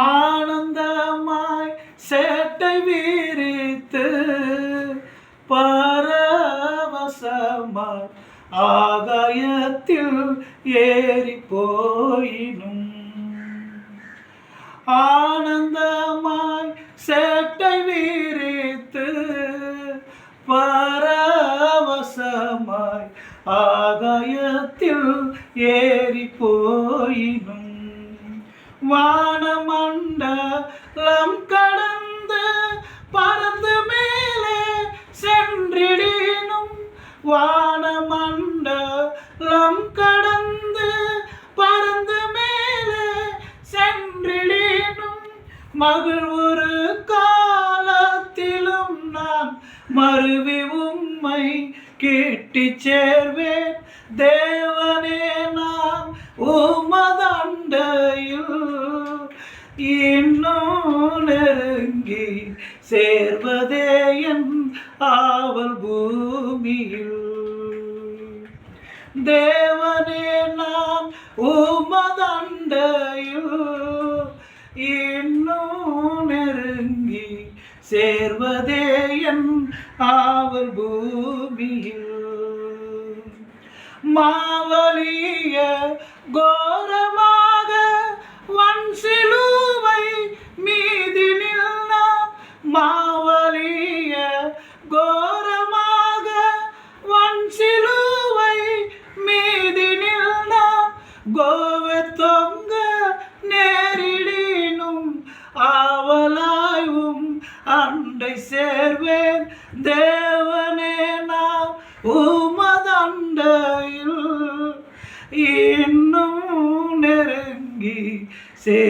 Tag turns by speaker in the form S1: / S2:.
S1: ஆனந்தமாய் சேட்டை வீரித்து பரவசமாய் ஆகாயத்தில் ஏறி போயினும் ஆனந்தமாய் சேட்டை வீரித்து பரவசமாய் ஆகாயத்தில் ஏறி போயினும் வானமண்டலம் கடந்து பறந்து மேலே சென்றிடினும் வானமண்டலம் கடந்து பறந்து மேலே சென்றிடினும் மகிழ்வுறு காலத்திலும் நான் மறுவி உம்மை கிட்டிச் சேர்வேன் தேவனே நான் உமதண்டையில் இன்னும் நெருங்கி சேர்வதே என் ஆவல் பூமியில் தேவனே நான் உமதண்டையில் இன்னும் நெருங்கி சேர்வதே என் ஆவல் பூமியில் மாவலிய கோரமாக வன் சிலுவை மீதினில் நான் மாவலிய கோரமாக வன் சிலுவை மீதினில் நான் கோவை தொங்க நேரிடினும் ஆவலாயும் அண்டை சேர்வேன்